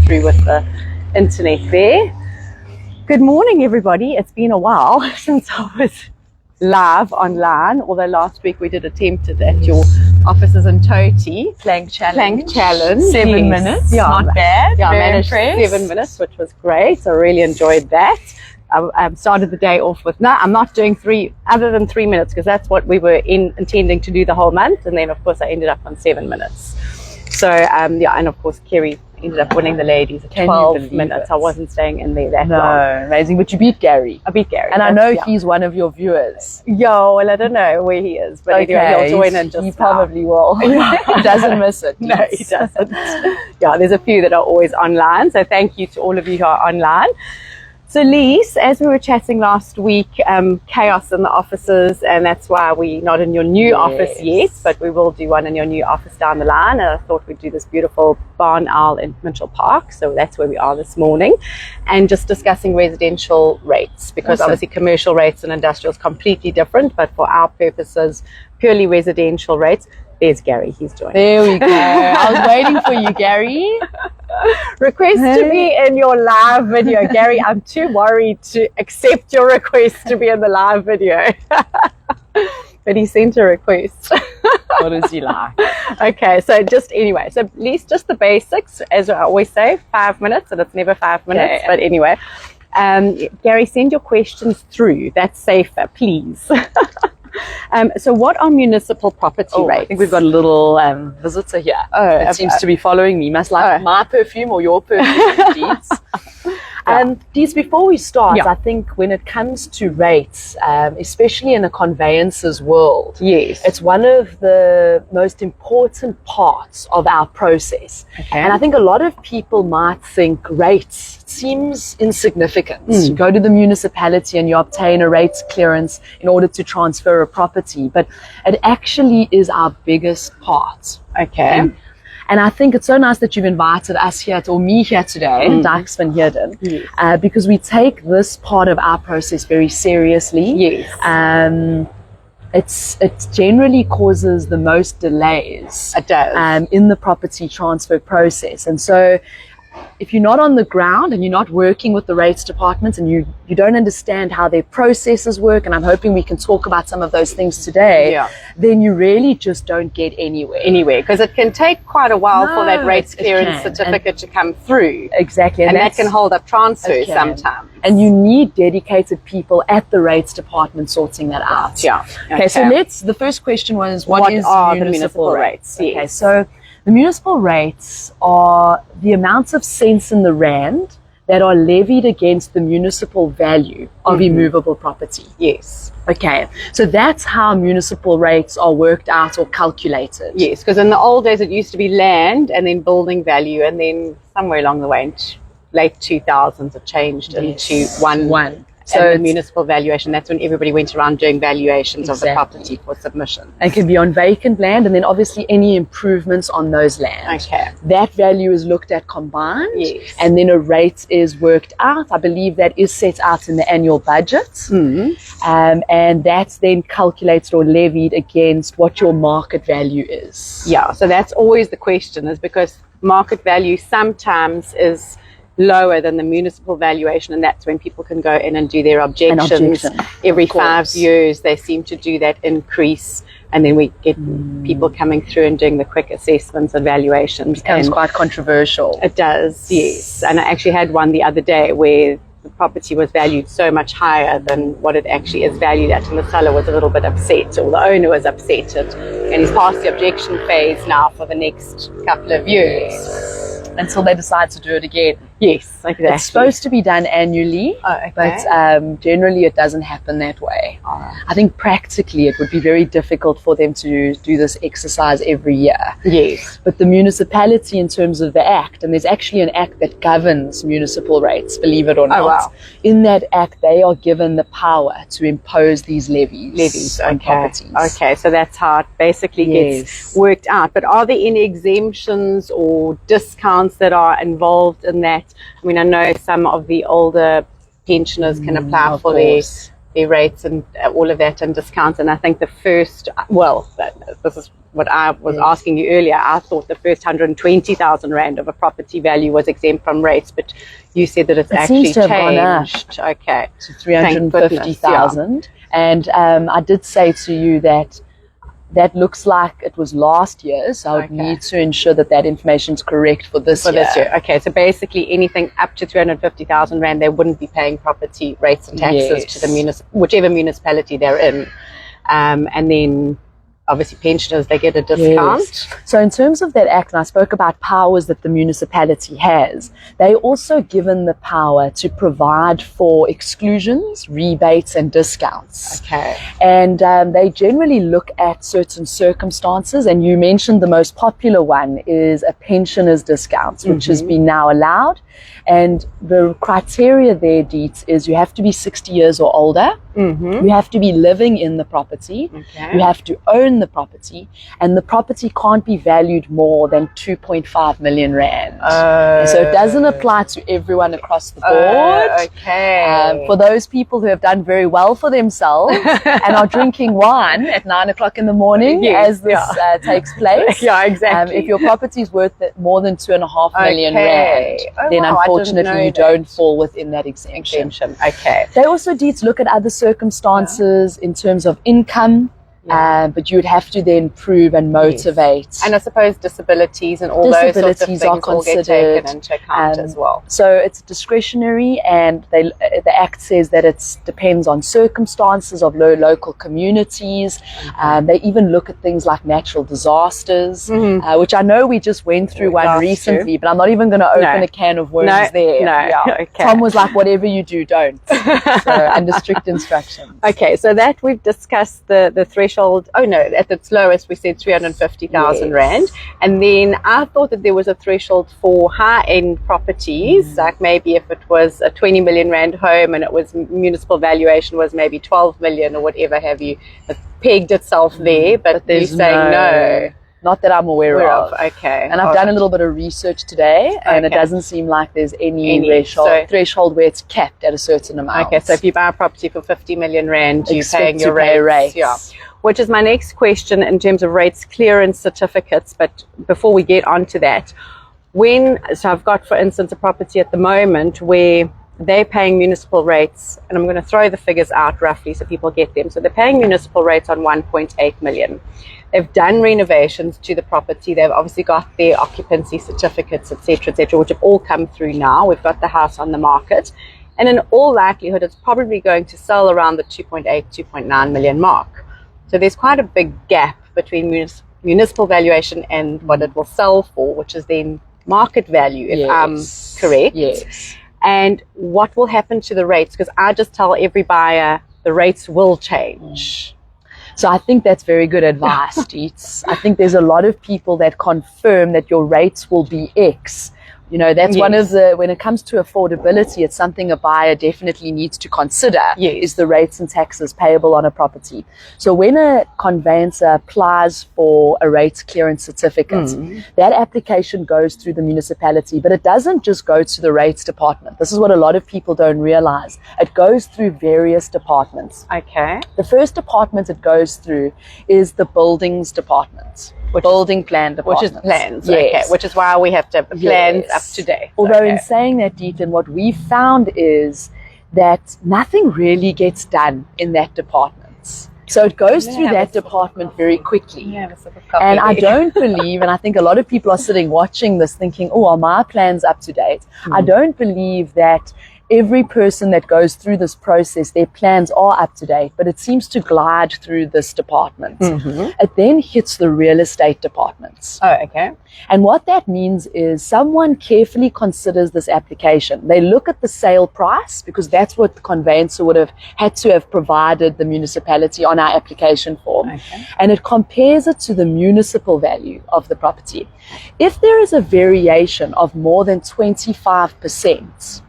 through with the internet there. Good morning, everybody. It's been a while since I was live online, although last week we did attempt it at your offices in Toti. Plank challenge. 7 minutes. Yeah, not bad. Yeah, I Very managed impressed. 7 minutes, which was great. I really enjoyed that. I started the day off with, no, I'm not doing other than 3 minutes, because that's what we were intending to do the whole month. And then, of course, I ended up on 7 minutes. So, yeah, and of course, Kerry ended up winning the ladies at 12 minutes. I wasn't staying in there that long. Amazing. But you beat Gary. I beat Gary. And I know he's one of your viewers. Yo, well, I don't know where he is, but anyway, he'll join in just He now. probably will. He doesn't miss it. No, he doesn't. Yeah, there's a few that are always online. So thank you to all of you who are online. So Lise, as we were chatting last week, chaos in the offices, and that's why we're not in your new office yet, but we will do one in your new office down the line. And I thought we'd do this beautiful barn owl in Mitchell Park. So that's where we are this morning, and just discussing residential rates, because obviously commercial rates and industrial is completely different, but for our purposes, purely residential rates. There's Gary, he's joining. There we go. I was waiting for you, Gary. Request to be in your live video. Gary, I'm too worried to accept your request to be in the live video. But he sent a request. What is he like? Okay, so just anyway, so at least just the basics, as I always say, 5 minutes, and it's never 5 minutes, but anyway. Gary, send your questions through. That's safer, please. So what are municipal property rates? I think we've got a little visitor here. It seems to be following me. Must like my perfume or your perfume, Deeds. Deeds, before we start, I think when it comes to rates, especially in a conveyances world, it's one of the most important parts of our process. And I think a lot of people might think rates seems insignificant. You go to the municipality and you obtain a rates clearance in order to transfer a property, but it actually is our biggest part. And I think it's so nice that you've invited us here, or me here today, Dykes van Heerden, because we take this part of our process very seriously. It generally causes the most delays in the property transfer process. And so if you're not on the ground and you're not working with the rates department, and you don't understand how their processes work, and I'm hoping we can talk about some of those things today, then you really just don't get anywhere. Because it can take quite a while for that rates clearance certificate to come through. Exactly. And that can hold up transfers sometimes. And you need dedicated people at the rates department sorting that out. Okay, so the first question was, what are the municipal rates? Okay, so the municipal rates are the amounts of cents in the rand that are levied against the municipal value of immovable property. Okay, so that's how municipal rates are worked out or calculated. Because in the old days it used to be land and then building value, and then somewhere along the way in late 2000s it changed into one. So the municipal valuation, that's when everybody went around doing valuations of the property for submission. It can be on vacant land, and then obviously any improvements on those lands. That value is looked at combined, and then a rate is worked out. I believe that is set out in the annual budget. And that's then calculated or levied against what your market value is. So that's always the question, is because market value sometimes is lower than the municipal valuation, and that's when people can go in and do their objections. Every 5 years they seem to do that increase, and then we get people coming through and doing the quick assessments and valuations. It becomes quite controversial. It does, yes. And I actually had one the other day where the property was valued so much higher than what it actually is valued at, and the seller was a little bit upset, or the owner was upset, and he's past the objection phase now for the next couple of years. Until they decide to do it again. Exactly. It's supposed to be done annually, but generally it doesn't happen that way. I think practically it would be very difficult for them to do this exercise every year. But the municipality, in terms of the act, and there's actually an act that governs municipal rates, believe it or not. In that act, they are given the power to impose these levies on properties. Okay, so that's how it basically gets worked out. But are there any exemptions or discounts that are involved in that? I mean, I know some of the older pensioners can apply for their rates and all of that and discounts. And I think the first, this is what I was asking you earlier. I thought the first 120,000 rand of a property value was exempt from rates, but you said that it's actually seems to have gone up. Okay, to 350,000. And I did say to you that looks like it was last year, so I would need to ensure that that information is correct for this year. Okay, so basically anything up to 350,000 rand, they wouldn't be paying property rates and taxes to the whichever municipality they're in, and then obviously pensioners, they get a discount. Yes. So in terms of that act, and I spoke about powers that the municipality has, they're also given the power to provide for exclusions, rebates and discounts. Okay. And they generally look at certain circumstances, and you mentioned the most popular one is a pensioner's discount, which has been now allowed. And the criteria there, Deets, is you have to be 60 years or older, you have to be living in the property, you have to own the property, and the property can't be valued more than 2.5 million rand. So it doesn't apply to everyone across the board. For those people who have done very well for themselves and are drinking wine at 9 o'clock in the morning as this takes place. If your property is worth more than 2.5 million rand, then unfortunately you don't fall within that exemption. They also need to look at other circumstances in terms of income. But you would have to then prove and motivate. And I suppose disabilities and all those sorts of things all get taken into account as well. So it's discretionary, and the Act says that it depends on circumstances of local communities. They even look at things like natural disasters, which I know we just went through one recently, but I'm not even going to open a can of worms there. Tom was like, whatever you do, don't. So under strict instructions. Okay, so that we've discussed the threshold. At its lowest we said 350,000 rand, and then I thought that there was a threshold for high-end properties, like maybe if it was a 20 million rand home and it was municipal valuation was maybe 12 million or whatever have you, it pegged itself there, but you're saying no. Not that I'm aware of. Okay. And I've done a little bit of research today, and it doesn't seem like there's any threshold where it's capped at a certain amount. Okay, so if you buy a property for 50 million rand, you're paying your rates. Yeah. Which is my next question in terms of rates clearance certificates. But before we get onto that, so I've got, for instance, a property at the moment where they're paying municipal rates, and I'm going to throw the figures out roughly so people get them. So they're paying municipal rates on 1.8 million. They've done renovations to the property. They've obviously got their occupancy certificates, etc., which have all come through now. We've got the house on the market. And in all likelihood, it's probably going to sell around the 2.8, 2.9 million mark. So there's quite a big gap between municipal valuation and what it will sell for, which is then market value, if I'm correct. Yes. And what will happen to the rates? Because I just tell every buyer the rates will change. So I think that's very good advice, Deets. I think there's a lot of people that confirm that your rates will be X. You know, that's one of when it comes to affordability, it's something a buyer definitely needs to consider is the rates and taxes payable on a property. So when a conveyancer applies for a rates clearance certificate, that application goes through the municipality, but it doesn't just go to the rates department. This is what a lot of people don't realize. It goes through various departments. Okay. The first department it goes through is the buildings department. Building plan department. Which is plans, okay. Which is why we have to have the plans up to date. Although in saying that, Deetan, what we've found is that nothing really gets done in that department. So it goes through that department very quickly. And I don't believe, and I think a lot of people are sitting watching this thinking, oh, are my plans up to date? I don't believe that every person that goes through this process, their plans are up to date, but it seems to glide through this department. It then hits the real estate departments. Oh, okay. And what that means is someone carefully considers this application. They look at the sale price, because that's what the conveyancer would have had to have provided the municipality on our application form. And it compares it to the municipal value of the property. If there is a variation of more than 25%,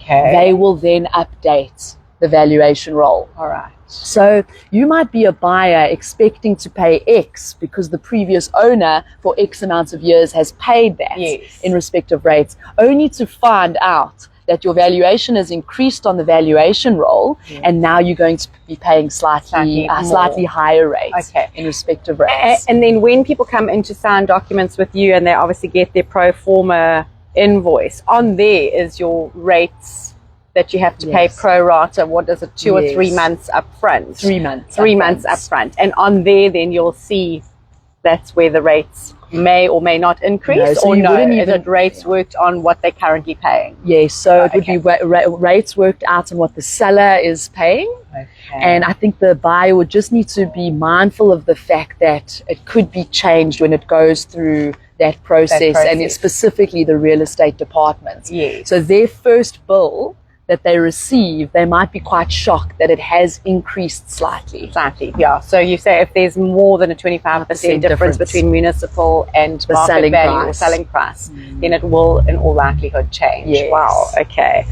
they will then update the valuation roll. All right. So you might be a buyer expecting to pay X because the previous owner for X amount of years has paid that in respect of rates, only to find out that your valuation has increased on the valuation roll, and now you're going to be paying slightly higher rates in respective rates. And then when people come in to sign documents with you and they obviously get their pro forma invoice, on there is your rates that you have to pay pro rata. What is it, 2 or 3 months up front? 3 months. 3 months up front. And on there then you'll see that's where the rates may or may not increase, so or no, is it rates worked on what they're currently paying? Yes, so it would be rates worked out on what the seller is paying. And I think the buyer would just need to be mindful of the fact that it could be changed when it goes through that process. And it's specifically the real estate department. Yes. So their first bill that they receive, they might be quite shocked that it has increased slightly. Yeah. So you say if there's more than a 25% difference between municipal and the market selling value price. or selling price, then it will in all likelihood change. Yes. Wow. Okay.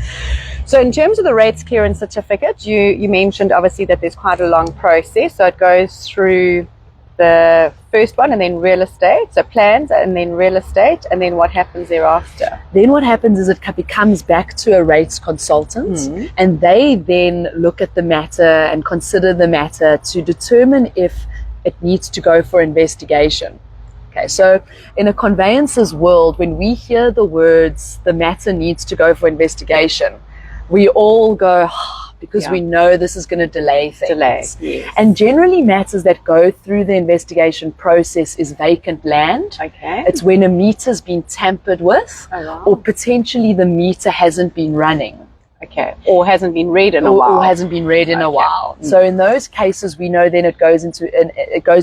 So in terms of the rates clearance certificate, you mentioned obviously that there's quite a long process. So it goes through the first one and then real estate, so plans and then real estate, and then what happens thereafter? Then what happens is it comes back to a rates consultant, and they then look at the matter and consider the matter to determine if it needs to go for investigation. Okay, so in a conveyances world, when we hear the words, the matter needs to go for investigation, we all go, because we know this is going to delay things. Yes. And generally matters that go through the investigation process is vacant land. Okay. It's when a meter's been tampered with, or potentially the meter hasn't been running. Okay. Or hasn't been read in a while. Or hasn't been read in a while. So in those cases, we know then it goes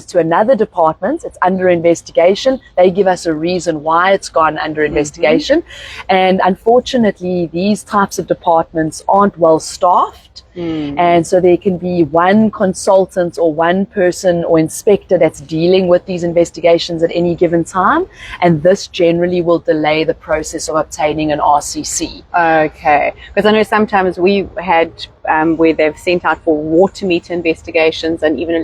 to another department. It's under investigation. They give us a reason why it's gone under investigation. And unfortunately, these types of departments aren't well staffed. And so there can be one consultant or one person or inspector that's dealing with these investigations at any given time, and this generally will delay the process of obtaining an RCC. Okay, because I know sometimes we had where they've sent out for water meter investigations and even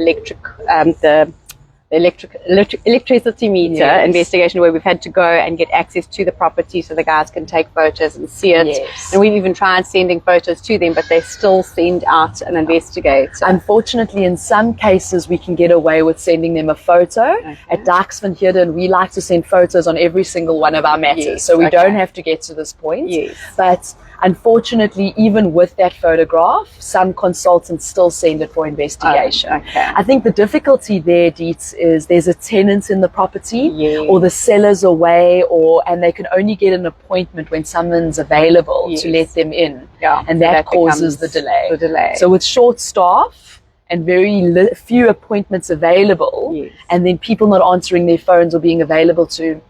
electricity meter investigation, where we've had to go and get access to the property so the guys can take photos and see it. And we've even tried sending photos to them, but they still send out an investigator. Unfortunately, in some cases, we can get away with sending them a photo. At Dykes van Heerden, we like to send photos on every single one of our matters, so we don't have to get to this point. But unfortunately, even with that photograph, some consultants still send it for investigation. I think the difficulty there, Dietz, is there's a tenant in the property, or the seller's away, and they can only get an appointment when someone's available to let them in. And that causes the delay. So with short staff and very few appointments available, and then people not answering their phones or being available to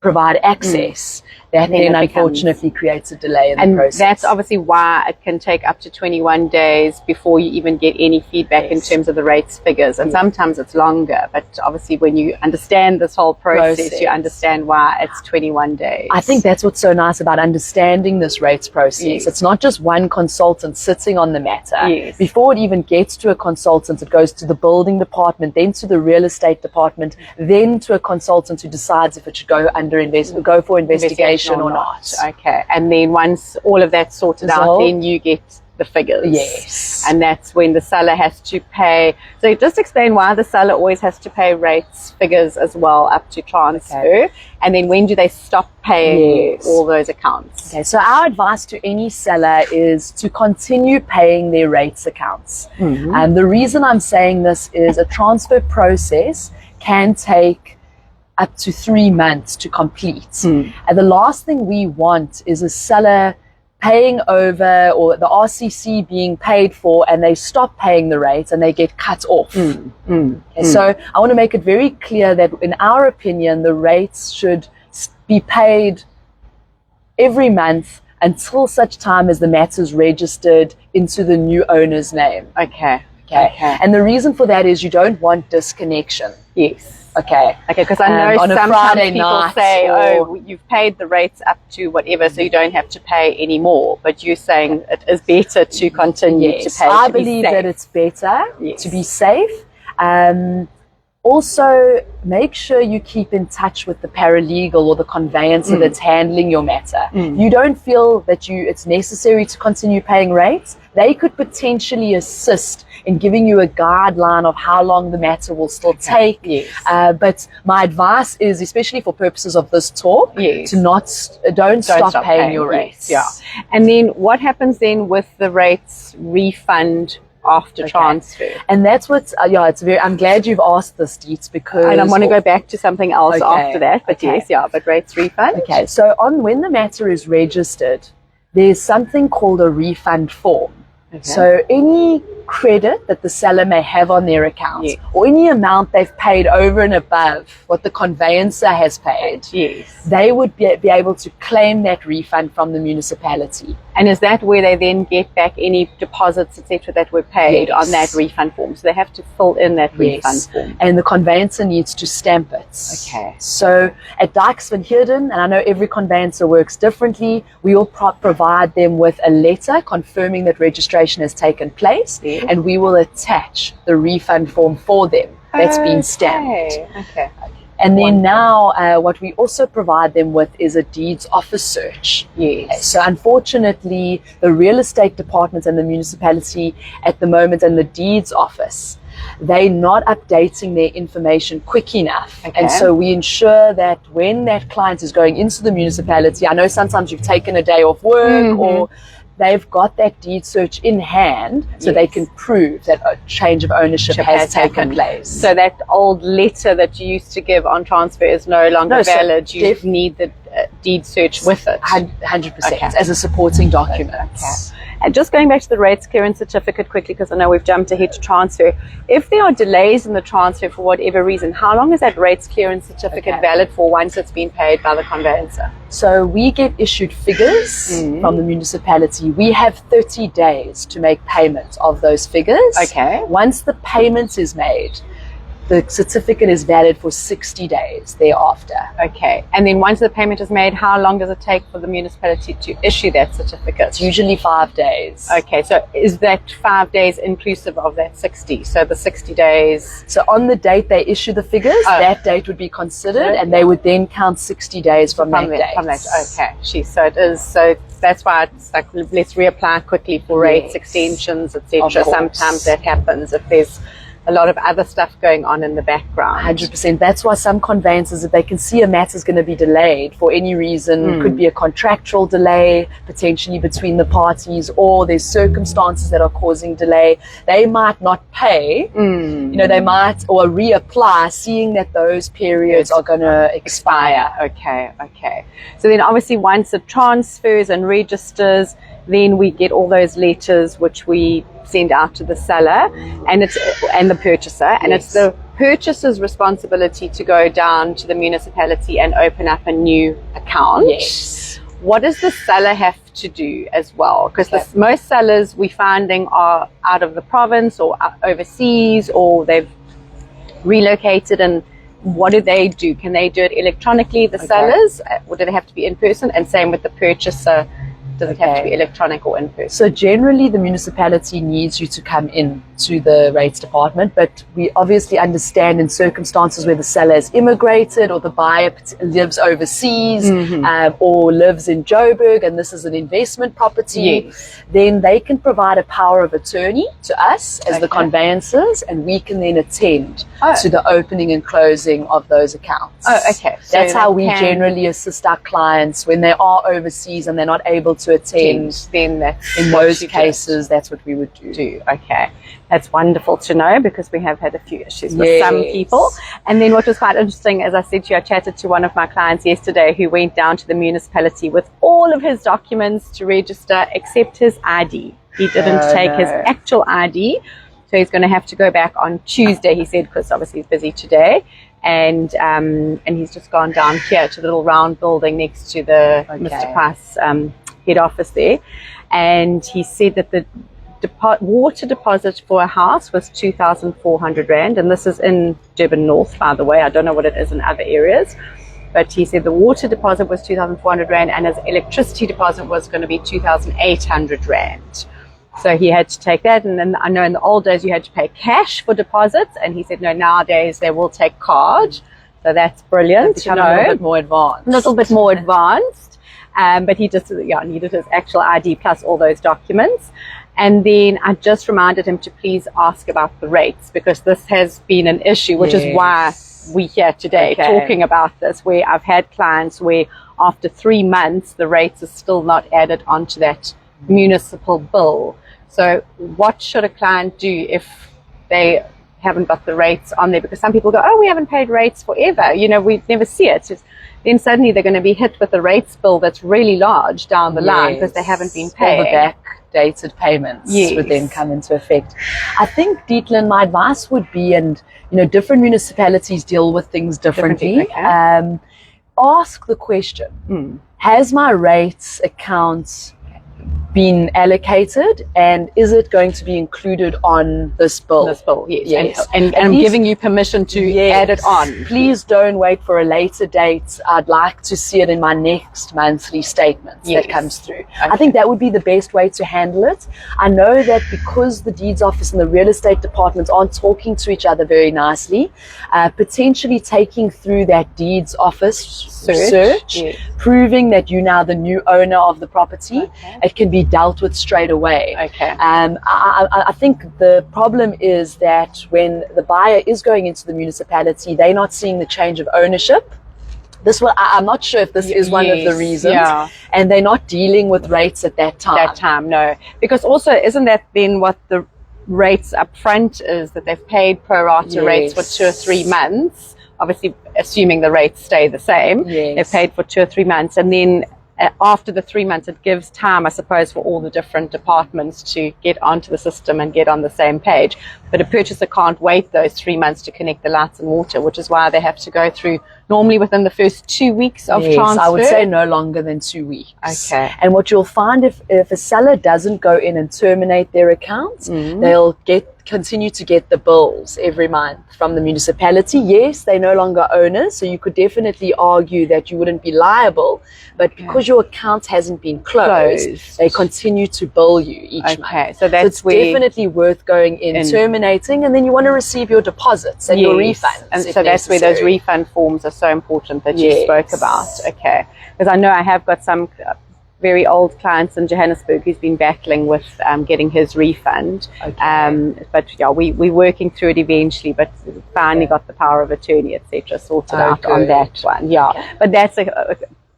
provide access, that then unfortunately creates a delay in the process. And that's obviously why it can take up to 21 days before you even get any feedback in terms of the rates figures. And sometimes it's longer, but obviously when you understand this whole process, you understand why it's 21 days. I think that's what's so nice about understanding this rates process. It's not just one consultant sitting on the matter. Before it even gets to a consultant, it goes to the building department, then to the real estate department, then to a consultant who decides if it should go for investigation or not. Okay, and then once all of that's sorted out, then you get the figures. And that's when the seller has to pay. So just explain why the seller always has to pay rates figures as well up to transfer. And then when do they stop paying all those accounts? Okay, so our advice to any seller is to continue paying their rates accounts. And the reason I'm saying this is a transfer process can take up to 3 months to complete. And the last thing we want is a seller paying over, or the RCC being paid for, and they stop paying the rates and they get cut off. So I want to make it very clear that in our opinion, the rates should be paid every month until such time as the matter is registered into the new owner's name. And the reason for that is you don't want disconnection. Because I know on sometimes people say, oh, you've paid the rates up to whatever, so you don't have to pay anymore. But you're saying it is better to continue to pay. I believe that it's better to be safe. Also, make sure you keep in touch with the paralegal or the conveyancer that's handling your matter. You don't feel that it's necessary to continue paying rates. They could potentially assist in giving you a guideline of how long the matter will still take. Yes. But my advice is, especially for purposes of this talk, to don't stop paying your rates. Yeah. And then what happens then with the rates refund after transfer? And that's what's I'm glad you've asked this, Deets, because and I want to go back to something else after that, but but rates refund. Okay, so when the matter is registered, there's something called a refund form. So any credit that the seller may have on their account, or any amount they've paid over and above what the conveyancer has paid, they would be able to claim that refund from the municipality. And is that where they then get back any deposits, etc., that were paid on that refund form? So they have to fill in that refund form. And the conveyancer needs to stamp it. Okay. So at Dykes and Heerden, and I know every conveyancer works differently, we will provide them with a letter confirming that registration has taken place, and we will attach the refund form for them that's been stamped. Okay. And then now what we also provide them with is a deeds office search. So unfortunately, the real estate department and the municipality at the moment, and the deeds office, they're not updating their information quick enough. And so we ensure that when that client is going into the municipality, I know sometimes you've taken a day off work or they've got that deed search in hand, so they can prove that a change of ownership has taken place. So that old letter that you used to give on transfer is no longer valid. You need the deed search with it. 100% as a supporting document. And just going back to the rates clearance certificate quickly, because I know we've jumped ahead to transfer. If there are delays in the transfer for whatever reason, how long is that rates clearance certificate valid for once it's been paid by the conveyancer? So we get issued figures from the municipality. We have 30 days to make payment of those figures. Once the payment is made, the certificate is valid for 60 days thereafter. And then once the payment is made, how long does it take for the municipality to issue that certificate? It's usually 5 days. So is that 5 days inclusive of that 60? So the 60 days... So on the date they issue the figures, that date would be considered, and they would then count 60 days from that date. So it is... So that's why it's like, let's reapply quickly for rates, extensions, etc. Sometimes that happens if there's a lot of other stuff going on in the background. 100%. That's why some conveyancers, if they can see a matter is going to be delayed for any reason, could be a contractual delay, potentially between the parties, or there's circumstances that are causing delay, they might not pay. They might, or reapply, seeing that those periods are going to expire. So then obviously once it transfers and registers, then we get all those letters which we send out to the seller and the purchaser, and it's the purchaser's responsibility to go down to the municipality and open up a new account. What does the seller have to do as well? Because most sellers we're finding are out of the province or overseas, or they've relocated, and what do they do? Can they do it electronically, the sellers, or do they have to be in person? And same with the purchaser. Does it have to be electronic or in person? So generally the municipality needs you to come in to the rates department, but we obviously understand in circumstances where the seller has immigrated or the buyer lives overseas or lives in Joburg and this is an investment property, then they can provide a power of attorney to us as the conveyancers, and we can then attend to the opening and closing of those accounts. That's how we generally assist our clients when they are overseas and they're not able to attend. Then in those cases, that's what we would do. That's wonderful to know, because we have had a few issues with some people. And then what was quite interesting, as I said to you, I chatted to one of my clients yesterday who went down to the municipality with all of his documents to register except his ID. He didn't take his actual ID, so he's going to have to go back on Tuesday, he said, because obviously he's busy today. And he's just gone down here to the little round building next to the Mr. Price head office there, and he said that the water deposit for a house was 2,400 Rand, and this is in Durban North, by the way. I don't know what it is in other areas, but he said the water deposit was 2,400 Rand and his electricity deposit was going to be 2,800 Rand. So he had to take that, and then I know in the old days you had to pay cash for deposits, and he said no, nowadays they will take card. So that's brilliant to know. A little bit more advanced. A little bit more advanced. But he just needed his actual ID plus all those documents. And then I just reminded him to please ask about the rates, because this has been an issue, which is why we're here today talking about this, where I've had clients where after 3 months the rates are still not added onto that municipal bill. So what should a client do if they haven't got the rates on there? Because some people go, oh, we haven't paid rates forever, we never see it. Then suddenly they're going to be hit with a rates bill that's really large down the line because they haven't been paid. All the backdated payments would then come into effect. I think, Dietlin, my advice would be, and different municipalities deal with things differently. Ask the question, has my rates account been allocated, and is it going to be included on this bill? This bill, yes. And I'm giving you permission to add it on. Please don't wait for a later date. I'd like to see it in my next monthly statement that comes through. I think that would be the best way to handle it. I know that because the deeds office and the real estate departments aren't talking to each other very potentially taking through that deeds office search proving that you're now the new owner of the property, it can be dealt with straight away. I think the problem is that when the buyer is going into the municipality, they're not seeing the change of ownership. I'm not sure if this is one of the reasons, and they're not dealing with rates at that time. No, because also isn't that then what the rates up front is, that they've paid pro rata rates for 2 or 3 months, obviously assuming the rates stay the same. They've paid for 2 or 3 months, and then after the 3 months, it gives time, I suppose, for all the different departments to get onto the system and get on the same page. But a purchaser can't wait those 3 months to connect the lights and water, which is why they have to go through normally within the first 2 weeks of transfer. I would say no longer than 2 weeks. And what you'll find, if a seller doesn't go in and terminate their accounts, they'll continue to get the bills every month from the municipality. Yes, they're no longer owners, so you could definitely argue that you wouldn't be liable, but because your account hasn't been closed, they continue to bill you each month. So it's definitely worth going in, terminating, and then you want to receive your deposits and your refunds. And so that's where those refund forms are so important that you spoke about. Because I know I have got some very old clients in Johannesburg who's been battling with getting his refund. But we're working through it eventually, but finally got the power of attorney, etc., sorted out on that one. But that's a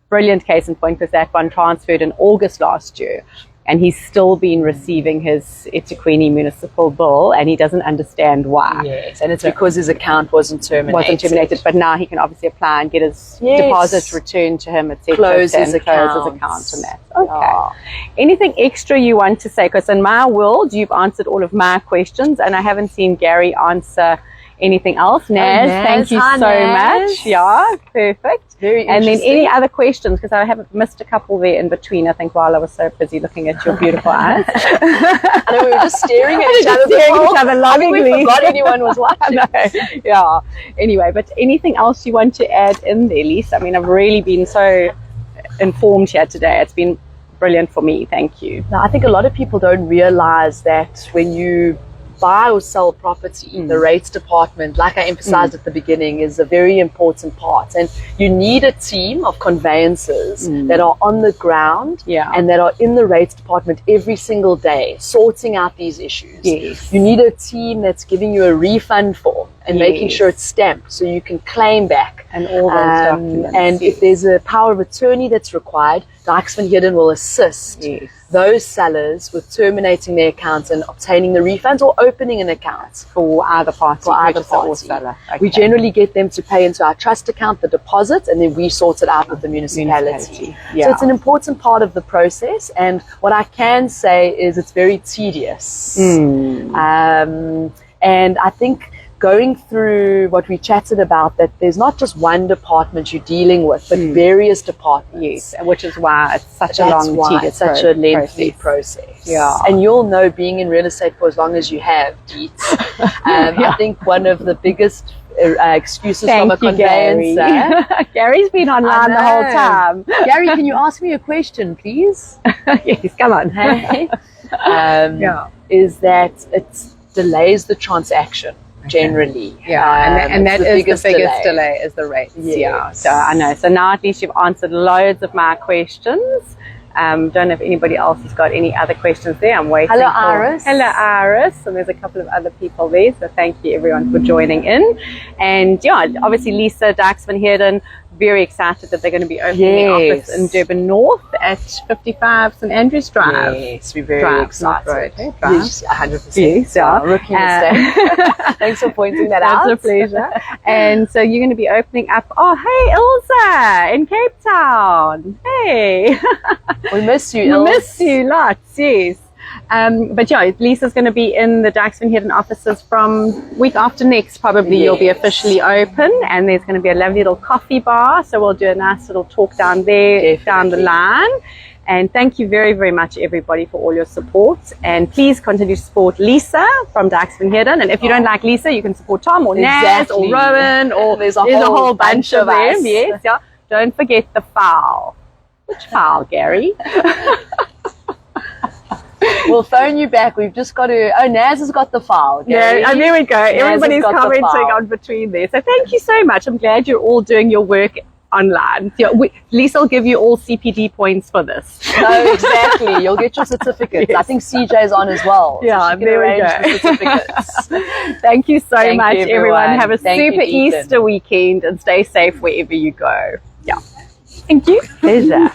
brilliant case in point, because that one transferred in August last year, and he's still been receiving his Ethekwini municipal bill, and he doesn't understand why. And it's because his account wasn't terminated. But now he can obviously apply and get his deposits returned to him, etc. Close his account and that. Anything extra you want to say? Because in my world, you've answered all of my questions, and I haven't seen Gary answer anything else. Naz, thank you so much. Perfect. And then any other questions, because I haven't missed a couple there in between, I think, while I was so busy looking at your beautiful eyes. I know, we were just staring at each other lovingly. I think we forgot anyone was watching. Anyway, but anything else you want to add in there, Lisa? I mean, I've really been so informed here today. It's been brilliant for me. Thank you. Now, I think a lot of people don't realize that when you buy or sell property, the rates department, like I emphasized at the beginning, is a very important part, and you need a team of conveyancers that are on the ground and that are in the rates department every single day sorting out these issues. You need a team that's giving you a refund form and making sure it's stamped so you can claim back and all those documents. And if there's a power of attorney that's required, Dykes and Heerden will assist those sellers with terminating their accounts and obtaining the refunds or opening an account for either party. We generally get them to pay into our trust account the deposit, and then we sort it out with the municipality. So it's an important part of the process, and what I can say is it's very tedious. And I think going through what we chatted about, that there's not just one department you're dealing with, but various departments. Which is why it's such a long, tedious, such a lengthy process. And you'll know, being in real estate for as long as you have, Deets, I think one of the biggest excuses from a conveyancer. Gary's been online the whole time. Gary, can you ask me a question, please? Yes, come on. Hey. is that it delays the transaction. Generally, and that is the biggest delay is the rates. Yes. So I know. So now at least you've answered loads of my questions. Don't know if anybody else has got any other questions there. I'm waiting. Hello, Iris. Hello, Iris. And there's a couple of other people there. So thank you everyone for joining in. And yeah, obviously Lisa, Dykes van Heerden, very excited that they're going to be opening the office in Durban North at 55 St Andrews Drive. Yes, we're very excited. Yes, 100%. Yes, yeah. Rookie mistake. Thanks for pointing that out. That's a pleasure. And so you're going to be opening up. Oh, hey, Ilse in Cape Town. Hey. We miss you, Ilse. We miss you lots, yes. But yeah, Lisa's going to be in the Dykes van Heerden offices from week after next. Probably you'll be officially open, and there's going to be a lovely little coffee bar. So we'll do a nice little talk down there, down the line. And thank you very, very much, everybody, for all your support. And please continue to support Lisa from Dykes van Heerden. And if you don't like Lisa, you can support Tom or Naz or Rowan, or there's a whole bunch of them. Yes, yeah. Don't forget the file. Which file, Gary? We'll phone you back. We've just got to. Oh, Naz has got the file. Gary. Yeah, and there we go. Everybody's commenting on between there. So thank you so much. I'm glad you're all doing your work online. Yeah, Lisa will give you all CPD points for this. No, exactly. You'll get your certificates. Yes. I think CJ's on as well. Yeah, so there we go. The certificates. Thank you so much, everyone. Have a super Easter weekend and stay safe wherever you go. Yeah. Thank you. Pleasure.